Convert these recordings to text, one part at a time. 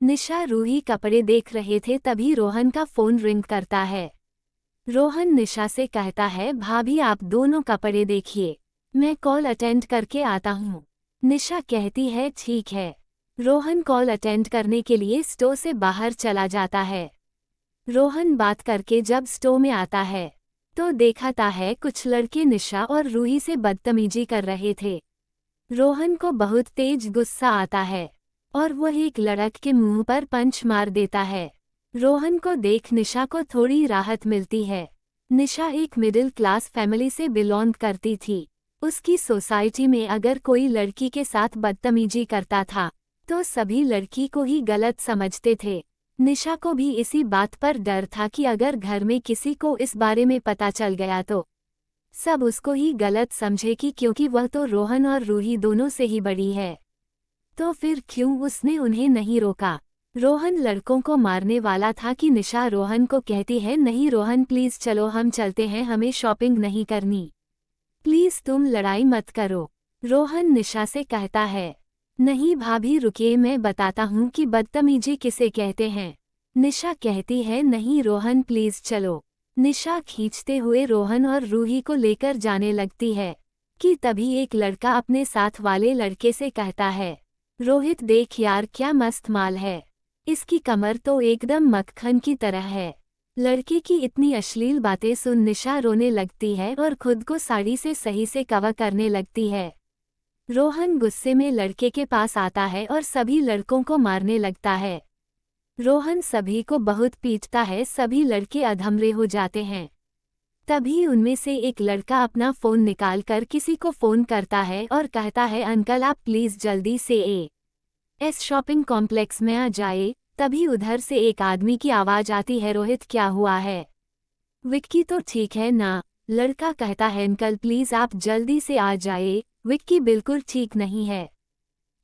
निशा रूही कपड़े देख रहे थे तभी रोहन का फोन रिंग करता है। रोहन निशा से कहता है, भाभी आप दोनों कपड़े देखिए, मैं कॉल अटेंड करके आता हूँ। निशा कहती है ठीक है। रोहन कॉल अटेंड करने के लिए स्टोर से बाहर चला जाता है। रोहन बात करके जब स्टोर में आता है तो देखता है कुछ लड़के निशा और रूही से बदतमीजी कर रहे थे। रोहन को बहुत तेज गुस्सा आता है और वह एक लड़क के मुंह पर पंच मार देता है। रोहन को देख निशा को थोड़ी राहत मिलती है। निशा एक मिडिल क्लास फैमिली से बिलोंग करती थी। उसकी सोसाइटी में अगर कोई लड़की के साथ बदतमीजी करता था तो सभी लड़की को ही गलत समझते थे। निशा को भी इसी बात पर डर था कि अगर घर में किसी को इस बारे में पता चल गया तो सब उसको ही गलत समझेगी, क्योंकि वह तो रोहन और रूही दोनों से ही बड़ी है। तो फिर क्यों उसने उन्हें नहीं रोका। रोहन लड़कों को मारने वाला था कि निशा रोहन को कहती है, नहीं रोहन प्लीज चलो हम चलते हैं, हमें शॉपिंग नहीं करनी, प्लीज तुम लड़ाई मत करो। रोहन निशा से कहता है, नहीं भाभी रुकिए मैं बताता हूँ कि बदतमीजी किसे कहते हैं। निशा कहती है, नहीं रोहन प्लीज चलो। निशा खींचते हुए रोहन और रूही को लेकर जाने लगती है कि तभी एक लड़का अपने साथ वाले लड़के से कहता है, रोहित देख यार क्या मस्त माल है, इसकी कमर तो एकदम मक्खन की तरह है। लड़के की इतनी अश्लील बातें सुन निशा रोने लगती है और खुद को साड़ी से सही से कवर करने लगती है। रोहन गुस्से में लड़के के पास आता है और सभी लड़कों को मारने लगता है। रोहन सभी को बहुत पीटता है, सभी लड़के अधमरे हो जाते हैं। तभी उनमें से एक लड़का अपना फ़ोन निकालकर किसी को फ़ोन करता है और कहता है, अंकल आप प्लीज़ जल्दी से एस शॉपिंग कॉम्प्लेक्स में आ जाए। तभी उधर से एक आदमी की आवाज़ आती है, रोहित क्या हुआ है, विक्की तो ठीक है ना। लड़का कहता है, अंकल प्लीज़ आप जल्दी से आ जाए, विक्की बिल्कुल ठीक नहीं है।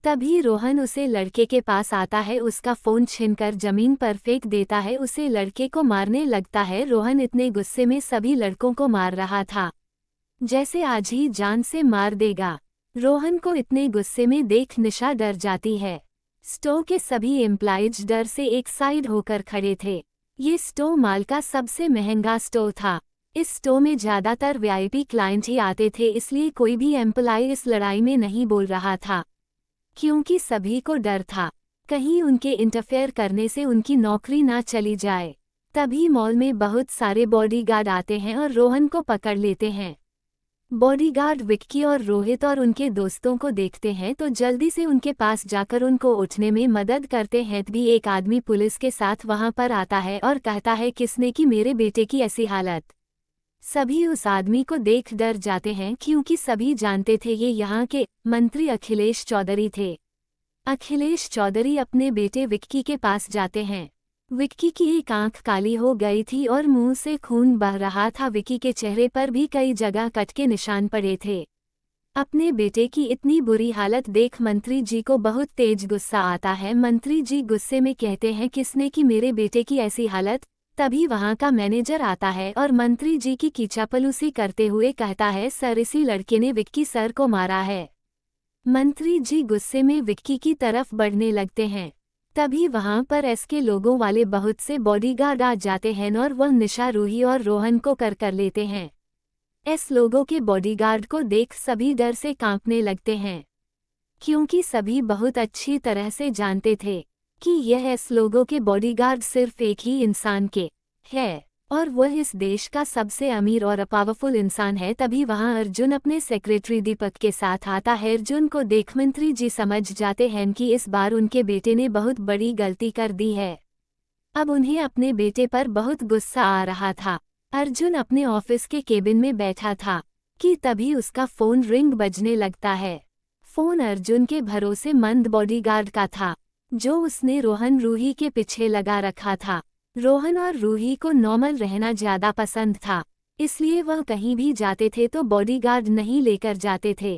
तभी रोहन उसे लड़के के पास आता है, उसका फ़ोन छीनकर ज़मीन पर फेंक देता है, उसे लड़के को मारने लगता है। रोहन इतने गुस्से में सभी लड़कों को मार रहा था जैसे आज ही जान से मार देगा। रोहन को इतने गुस्से में देख निशा डर जाती है। स्टोर के सभी एम्प्लॉइज डर से एक साइड होकर खड़े थे। ये स्टोर माल का सबसे महंगा स्टोर था। इस स्टोर में ज़्यादातर वीआईपी क्लाइंट ही आते थे, इसलिए कोई भी एम्प्लॉय इस लड़ाई में नहीं बोल रहा था, क्योंकि सभी को डर था कहीं उनके इंटरफेयर करने से उनकी नौकरी ना चली जाए। तभी मॉल में बहुत सारे बॉडीगार्ड आते हैं और रोहन को पकड़ लेते हैं। बॉडीगार्ड विक्की और रोहित और उनके दोस्तों को देखते हैं तो जल्दी से उनके पास जाकर उनको उठने में मदद करते हैं। तभी एक आदमी पुलिस के साथ वहां पर आता है और कहता है, किसने की मेरे बेटे की ऐसी हालत। सभी उस आदमी को देख डर जाते हैं, क्योंकि सभी जानते थे ये यहाँ के मंत्री अखिलेश चौधरी थे। अखिलेश चौधरी अपने बेटे विक्की के पास जाते हैं। विक्की की एक आंख काली हो गई थी और मुंह से खून बह रहा था। विक्की के चेहरे पर भी कई जगह कट के निशान पड़े थे। अपने बेटे की इतनी बुरी हालत देख मंत्री जी को बहुत तेज गुस्सा आता है। मंत्री जी गुस्से में कहते हैं, किसने की मेरे बेटे की ऐसी हालत। तभी वहां का मैनेजर आता है और मंत्री जी की खींचापलूसी करते हुए कहता है, सर इसी लड़के ने विक्की सर को मारा है। मंत्री जी गुस्से में विक्की की तरफ बढ़ने लगते हैं। तभी वहां पर एसके लोगों वाले बहुत से बॉडीगार्ड आ जाते हैं और वह निशा, रूही और रोहन को कर लेते हैं। एस लोगों के बॉडीगार्ड को देख सभी डर से कांपने लगते हैं, क्योंकि सभी बहुत अच्छी तरह से जानते थे कि यह एस लोगों के बॉडीगार्ड सिर्फ एक ही इंसान के है और वह इस देश का सबसे अमीर और पावरफुल इंसान है। तभी वहां अर्जुन अपने सेक्रेटरी दीपक के साथ आता है। अर्जुन को देख मंत्री जी समझ जाते हैं कि इस बार उनके बेटे ने बहुत बड़ी गलती कर दी है। अब उन्हें अपने बेटे पर बहुत गुस्सा आ रहा था। अर्जुन अपने ऑफिस के केबिन में बैठा था कि तभी उसका फोन रिंग बजने लगता है। फोन अर्जुन के भरोसेमंद बॉडीगार्ड का था, जो उसने रोहन रूही के पीछे लगा रखा था। रोहन और रूही को नॉर्मल रहना ज्यादा पसंद था, इसलिए वह कहीं भी जाते थे तो बॉडीगार्ड नहीं लेकर जाते थे।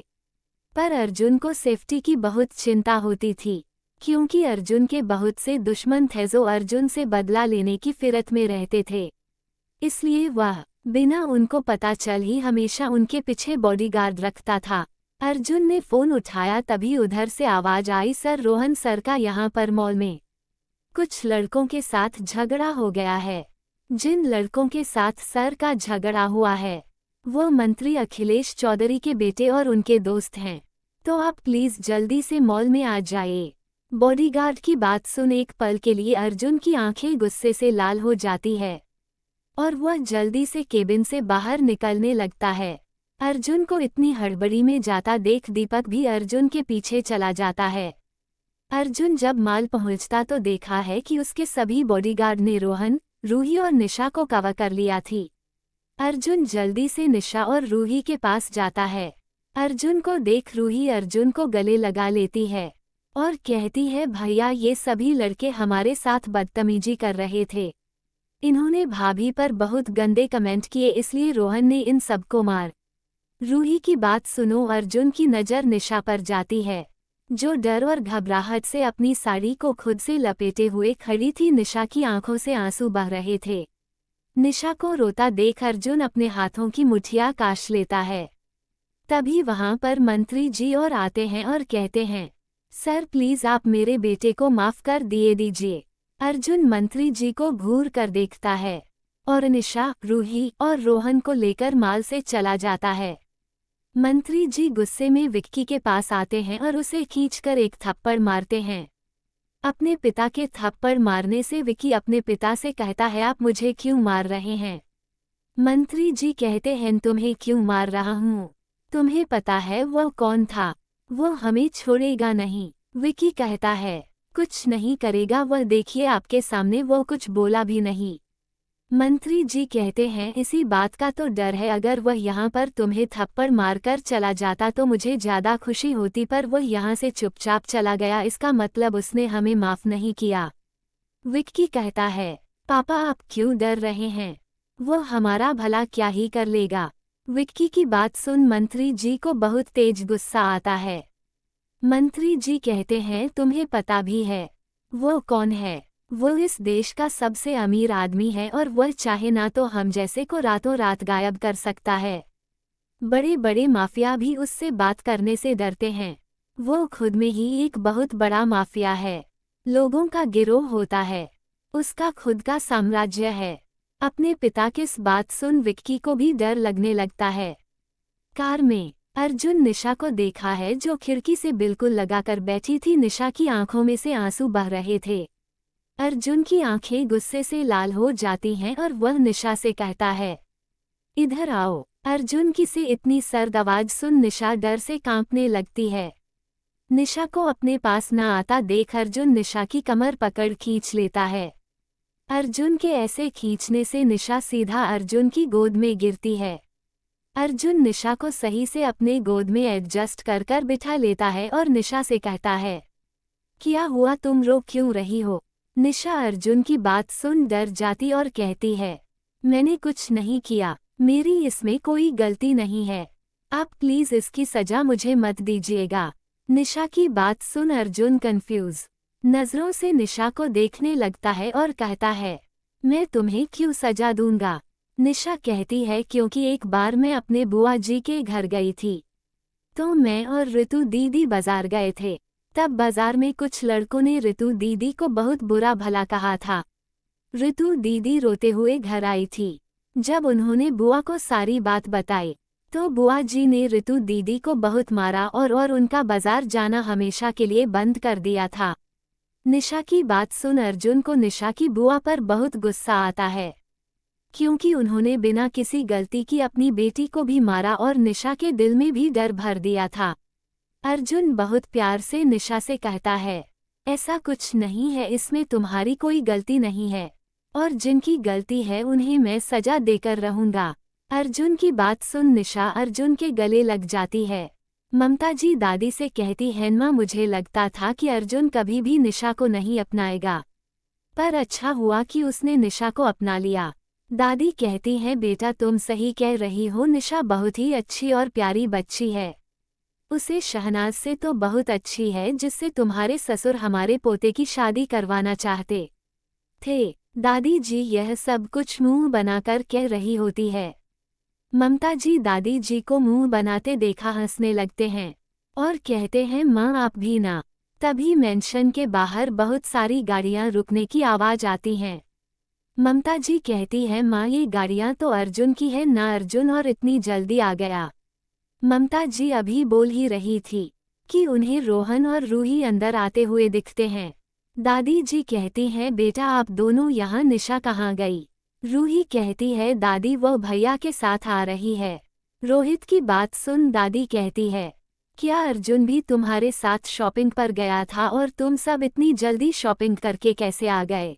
पर अर्जुन को सेफ्टी की बहुत चिंता होती थी, क्योंकि अर्जुन के बहुत से दुश्मन थे जो अर्जुन से बदला लेने की फिरत में रहते थे। इसलिए वह बिना उनको पता चल ही हमेशा उनके पीछे बॉडीगार्ड रखता था। अर्जुन ने फोन उठाया तभी उधर से आवाज आई, सर रोहन सर का यहाँ पर मॉल में कुछ लड़कों के साथ झगड़ा हो गया है। जिन लड़कों के साथ सर का झगड़ा हुआ है वो मंत्री अखिलेश चौधरी के बेटे और उनके दोस्त हैं। तो आप प्लीज जल्दी से मॉल में आ जाइए। बॉडीगार्ड की बात सुन एक पल के लिए अर्जुन की आंखें गुस्से से लाल हो जाती है और वह जल्दी से केबिन से बाहर निकलने लगता है। अर्जुन को इतनी हड़बड़ी में जाता देख दीपक भी अर्जुन के पीछे चला जाता है। अर्जुन जब मॉल पहुंचता तो देखा है कि उसके सभी बॉडीगार्ड ने रोहन, रूही और निशा को कवर कर लिया थी। अर्जुन जल्दी से निशा और रूही के पास जाता है। अर्जुन को देख रूही अर्जुन को गले लगा लेती है और कहती है, भैया ये सभी लड़के हमारे साथ बदतमीजी कर रहे थे। इन्होंने भाभी पर बहुत गंदे कमेंट किए इसलिए रोहन ने इन सबको मार। रूही की बात सुनो अर्जुन की नज़र निशा पर जाती है जो डर और घबराहट से अपनी साड़ी को खुद से लपेटे हुए खड़ी थी। निशा की आंखों से आंसू बह रहे थे। निशा को रोता देख अर्जुन अपने हाथों की मुठिया काश लेता है। तभी वहां पर मंत्री जी और आते हैं और कहते हैं, सर प्लीज आप मेरे बेटे को माफ कर दीजिए। अर्जुन मंत्री जी को घूर कर देखता है और निशा, रूही और रोहन को लेकर मॉल से चला जाता है। मंत्री जी गुस्से में विक्की के पास आते हैं और उसे खींचकर एक थप्पड़ मारते हैं। अपने पिता के थप्पड़ मारने से विक्की अपने पिता से कहता है, आप मुझे क्यों मार रहे हैं? मंत्री जी कहते हैं, तुम्हें क्यों मार रहा हूँ? तुम्हें पता है वो कौन था? वो हमें छोड़ेगा नहीं। विक्की कहता है, कुछ नहीं करेगा वह, देखिए आपके सामने वो कुछ बोला भी नहीं। मंत्री जी कहते हैं, इसी बात का तो डर है, अगर वह यहाँ पर तुम्हें थप्पड़ मारकर चला जाता तो मुझे ज़्यादा खुशी होती, पर वह यहाँ से चुपचाप चला गया, इसका मतलब उसने हमें माफ़ नहीं किया। विक्की कहता है, पापा आप क्यों डर रहे हैं? वह हमारा भला क्या ही कर लेगा। विक्की की बात सुन मंत्री जी को बहुत तेज गुस्सा आता है। मंत्री जी कहते हैं, तुम्हें पता भी है वो कौन है? वो इस देश का सबसे अमीर आदमी है और वह चाहे ना तो हम जैसे को रातों रात गायब कर सकता है। बड़े बड़े माफिया भी उससे बात करने से डरते हैं। वो खुद में ही एक बहुत बड़ा माफिया है, लोगों का गिरोह होता है, उसका खुद का साम्राज्य है। अपने पिता की इस बात सुन विक्की को भी डर लगने लगता है। कार में अर्जुन निशा को देखा है जो खिड़की से बिल्कुल लगाकर बैठी थी। निशा की आंखों में से आंसू बह रहे थे। अर्जुन की आंखें गुस्से से लाल हो जाती हैं और वह निशा से कहता है, इधर आओ। अर्जुन की से इतनी सर्द आवाज सुन निशा डर से कांपने लगती है। निशा को अपने पास न आता देख अर्जुन निशा की कमर पकड़ खींच लेता है। अर्जुन के ऐसे खींचने से निशा सीधा अर्जुन की गोद में गिरती है। अर्जुन निशा को सही से अपने गोद में एडजस्ट कर बिठा लेता है और निशा से कहता है, क्या हुआ, तुम रो क्यों रही हो? निशा अर्जुन की बात सुन डर जाती और कहती है, मैंने कुछ नहीं किया, मेरी इसमें कोई गलती नहीं है, आप प्लीज इसकी सजा मुझे मत दीजिएगा। निशा की बात सुन अर्जुन कंफ्यूज नजरों से निशा को देखने लगता है और कहता है, मैं तुम्हें क्यों सजा दूंगा? निशा कहती है, क्योंकि एक बार मैं अपने बुआ जी के घर गई थी तो मैं और ऋतु दीदी बाजार गए थे। तब बाजार में कुछ लड़कों ने ऋतु दीदी को बहुत बुरा भला कहा था। ऋतु दीदी रोते हुए घर आई थी। जब उन्होंने बुआ को सारी बात बताई तो बुआ जी ने ऋतु दीदी को बहुत मारा और उनका बाजार जाना हमेशा के लिए बंद कर दिया था। निशा की बात सुन अर्जुन को निशा की बुआ पर बहुत गुस्सा आता है, क्योंकि उन्होंने बिना किसी गलती की अपनी बेटी को भी मारा और निशा के दिल में भी डर भर दिया था। अर्जुन बहुत प्यार से निशा से कहता है, ऐसा कुछ नहीं है, इसमें तुम्हारी कोई गलती नहीं है और जिनकी गलती है उन्हें मैं सजा देकर रहूंगा। अर्जुन की बात सुन निशा अर्जुन के गले लग जाती है। ममता जी दादी से कहती है, मां मुझे लगता था कि अर्जुन कभी भी निशा को नहीं अपनाएगा, पर अच्छा हुआ कि उसने निशा को अपना लिया। दादी कहती है, बेटा तुम सही कह रही हो, निशा बहुत ही अच्छी और प्यारी बच्ची है, उसे शहनाज से तो बहुत अच्छी है जिससे तुम्हारे ससुर हमारे पोते की शादी करवाना चाहते थे। दादी जी यह सब कुछ मुंह बनाकर कह रही होती है। ममता जी दादी जी को मुंह बनाते देखा हंसने लगते हैं और कहते हैं, माँ आप भी ना। तभी मेंशन के बाहर बहुत सारी गाड़ियां रुकने की आवाज आती हैं। ममता जी कहती है, माँ ये गाड़ियां तो अर्जुन की है ना, अर्जुन और इतनी जल्दी आ गया। ममता जी अभी बोल ही रही थी कि उन्हें रोहन और रूही अंदर आते हुए दिखते हैं। दादी जी कहती हैं, बेटा आप दोनों यहाँ, निशा कहाँ गई? रूही कहती है, दादी वो भैया के साथ आ रही है। रोहित की बात सुन दादी कहती है, क्या अर्जुन भी तुम्हारे साथ शॉपिंग पर गया था और तुम सब इतनी जल्दी शॉपिंग करके कैसे आ गए?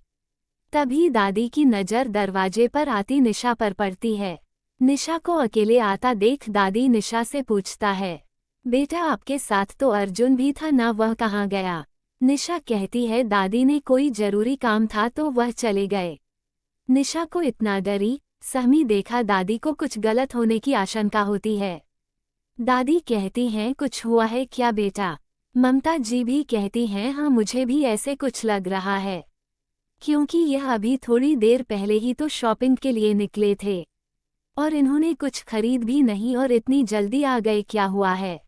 तभी दादी की नज़र दरवाजे पर आती निशा पर पड़ती है। निशा को अकेले आता देख दादी निशा से पूछता है, बेटा आपके साथ तो अर्जुन भी था ना, वह कहाँ गया? निशा कहती है, दादी ने कोई जरूरी काम था तो वह चले गए। निशा को इतना डरी सहमी देखा दादी को कुछ गलत होने की आशंका होती है। दादी कहती हैं, कुछ हुआ है क्या बेटा? ममता जी भी कहती हैं, हाँ मुझे भी ऐसे कुछ लग रहा है, क्योंकि यह अभी थोड़ी देर पहले ही तो शॉपिंग के लिए निकले थे और इन्होंने कुछ खरीद भी नहीं और इतनी जल्दी आ गए, क्या हुआ है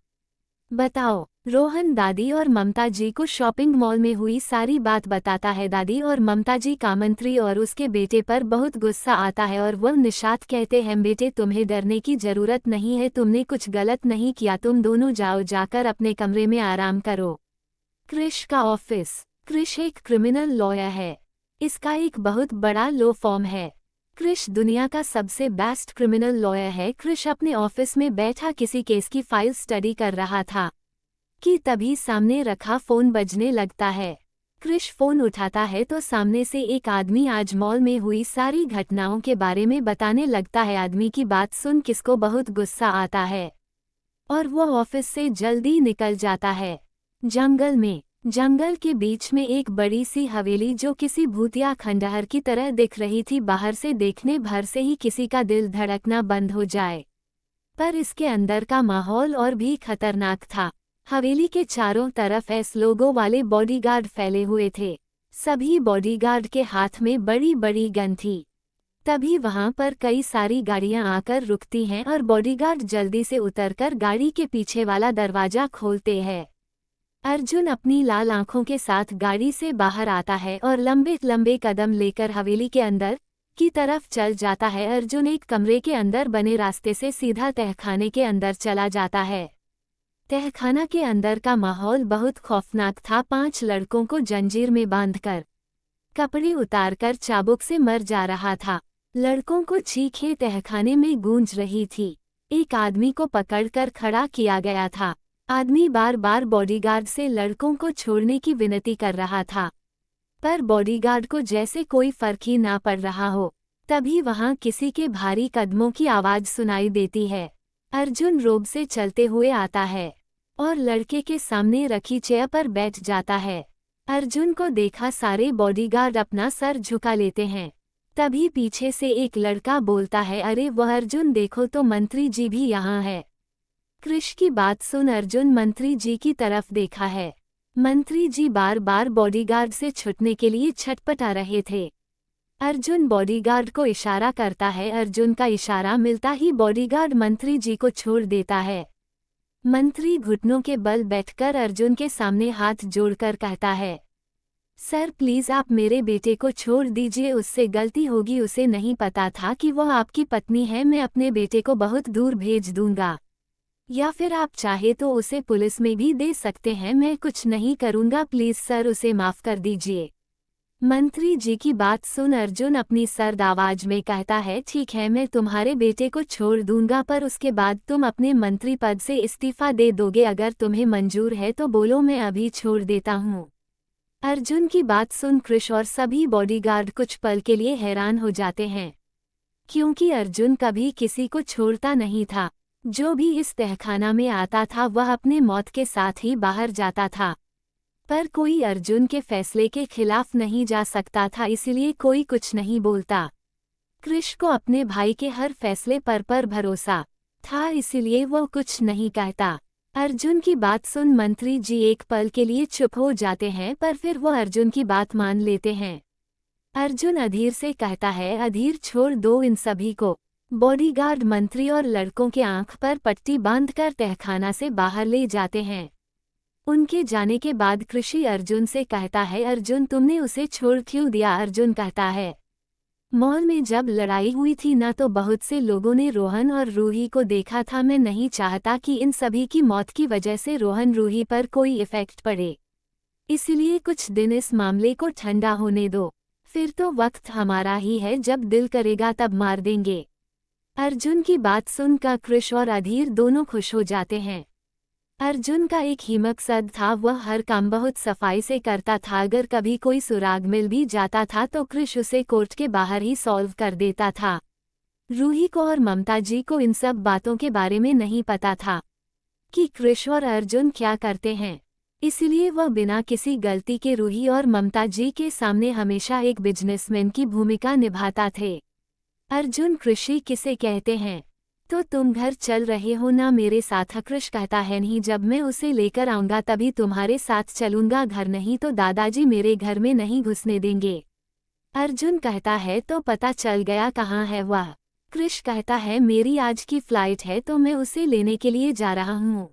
बताओ? रोहन दादी और ममता जी को शॉपिंग मॉल में हुई सारी बात बताता है। दादी और ममता जी का मंत्री और उसके बेटे पर बहुत गुस्सा आता है और वह निशात कहते हैं, बेटे तुम्हें डरने की जरूरत नहीं है, तुमने कुछ गलत नहीं किया, तुम दोनों जाओ, जाकर अपने कमरे में आराम करो। क्रिश का ऑफिस। क्रिश एक क्रिमिनल लॉयर है। इसका एक बहुत बड़ा लॉ फॉर्म है। क्रिश दुनिया का सबसे बेस्ट क्रिमिनल लॉयर है। क्रिश अपने ऑफिस में बैठा किसी केस की फाइल स्टडी कर रहा था कि तभी सामने रखा फोन बजने लगता है। क्रिश फोन उठाता है तो सामने से एक आदमी आज मॉल में हुई सारी घटनाओं के बारे में बताने लगता है। आदमी की बात सुन किसको बहुत गुस्सा आता है और वो ऑफिस से जल्दी निकल जाता है। जंगल के बीच में एक बड़ी सी हवेली जो किसी भूतिया खंडहर की तरह दिख रही थी। बाहर से देखने भर से ही किसी का दिल धड़कना बंद हो जाए, पर इसके अंदर का माहौल और भी खतरनाक था। हवेली के चारों तरफ एस लोगों वाले बॉडीगार्ड फैले हुए थे। सभी बॉडीगार्ड के हाथ में बड़ी बड़ी गन थी। तभी वहां पर कई सारी गाड़ियां आकर रुकती हैं और बॉडीगार्ड जल्दी से उतरकर गाड़ी के पीछे वाला दरवाजा खोलते हैं। अर्जुन अपनी लाल आंखों के साथ गाड़ी से बाहर आता है और लंबे लंबे कदम लेकर हवेली के अंदर की तरफ चल जाता है। अर्जुन एक कमरे के अंदर बने रास्ते से सीधा तहखाने के अंदर चला जाता है। तहखाना के अंदर का माहौल बहुत खौफनाक था। 5 लड़कों को जंजीर में बांधकर कपड़े उतारकर चाबुक से मर जा रहा था। लड़कों को चीखें तहखाने में गूंज रही थी। एक आदमी को पकड़कर खड़ा किया गया था। आदमी बार बार बॉडीगार्ड से लड़कों को छोड़ने की विनती कर रहा था, पर बॉडीगार्ड को जैसे कोई फर्क ही ना पड़ रहा हो। तभी वहां किसी के भारी कदमों की आवाज सुनाई देती है। अर्जुन रोब से चलते हुए आता है और लड़के के सामने रखी चेयर पर बैठ जाता है। अर्जुन को देखा सारे बॉडीगार्ड अपना सर झुका लेते हैं। तभी पीछे से एक लड़का बोलता है, अरे वह अर्जुन देखो तो, मंत्री जी भी यहाँ है। क्रिश की बात सुन अर्जुन मंत्री जी की तरफ देखा है। मंत्री जी बार बार बॉडीगार्ड से छुटने के लिए छटपटा रहे थे। अर्जुन बॉडीगार्ड को इशारा करता है। अर्जुन का इशारा मिलता ही बॉडीगार्ड मंत्री जी को छोड़ देता है। मंत्री घुटनों के बल बैठकर अर्जुन के सामने हाथ जोड़कर कहता है, सर प्लीज आप मेरे बेटे को छोड़ दीजिए, उससे गलती होगी, उसे नहीं पता था कि वह आपकी पत्नी है। मैं अपने बेटे को बहुत दूर भेज दूंगा, या फिर आप चाहे तो उसे पुलिस में भी दे सकते हैं। मैं कुछ नहीं करूंगा, प्लीज सर उसे माफ कर दीजिए। मंत्री जी की बात सुन अर्जुन अपनी सर्द आवाज में कहता है, ठीक है मैं तुम्हारे बेटे को छोड़ दूंगा, पर उसके बाद तुम अपने मंत्री पद से इस्तीफा दे दोगे। अगर तुम्हें मंजूर है तो बोलो, मैं अभी छोड़ देता हूँ। अर्जुन की बात सुन क्रिश और सभी बॉडीगार्ड कुछ पल के लिए हैरान हो जाते हैं, क्योंकि अर्जुन कभी किसी को छोड़ता नहीं था। जो भी इस तहखाना में आता था वह अपने मौत के साथ ही बाहर जाता था, पर कोई अर्जुन के फैसले के खिलाफ नहीं जा सकता था, इसलिए कोई कुछ नहीं बोलता। क्रिश को अपने भाई के हर फैसले पर भरोसा था, इसलिए वो कुछ नहीं कहता। अर्जुन की बात सुन मंत्री जी एक पल के लिए चुप हो जाते हैं, पर फिर वो अर्जुन की बात मान लेते हैं। अर्जुन अधीर से कहता है, अधीर छोड़ दो इन सभी को। बॉडीगार्ड मंत्री और लड़कों के आंख पर पट्टी बांधकर तहखाना से बाहर ले जाते हैं। उनके जाने के बाद कृषि अर्जुन से कहता है, अर्जुन तुमने उसे छोड़ क्यों दिया? अर्जुन कहता है, मॉल में जब लड़ाई हुई थी ना तो बहुत से लोगों ने रोहन और रूही को देखा था। मैं नहीं चाहता कि इन सभी की मौत की वजह से रोहन रूही पर कोई इफेक्ट पड़े, इसलिए कुछ दिन इस मामले को ठंडा होने दो, फिर तो वक्त हमारा ही है, जब दिल करेगा तब मार देंगे। अर्जुन की बात सुनकर कृष और अधीर दोनों खुश हो जाते हैं। अर्जुन का एक ही मकसद था, वह हर काम बहुत सफाई से करता था। अगर कभी कोई सुराग मिल भी जाता था तो कृष उसे कोर्ट के बाहर ही सॉल्व कर देता था। रूही को और ममता जी को इन सब बातों के बारे में नहीं पता था कि कृष और अर्जुन क्या करते हैं, इसलिए वह बिना किसी गलती के रूही और ममता जी के सामने हमेशा एक बिजनेसमैन की भूमिका निभाता थे। अर्जुन कृषि किसे कहते हैं? तो तुम घर चल रहे हो ना मेरे साथ? कृष कहता है, नहीं, जब मैं उसे लेकर आऊंगा तभी तुम्हारे साथ चलूंगा घर, नहीं तो दादाजी मेरे घर में नहीं घुसने देंगे। अर्जुन कहता है, तो पता चल गया कहाँ है वह? कृष कहता है, मेरी आज की फ्लाइट है तो मैं उसे लेने के लिए जा रहा हूँ।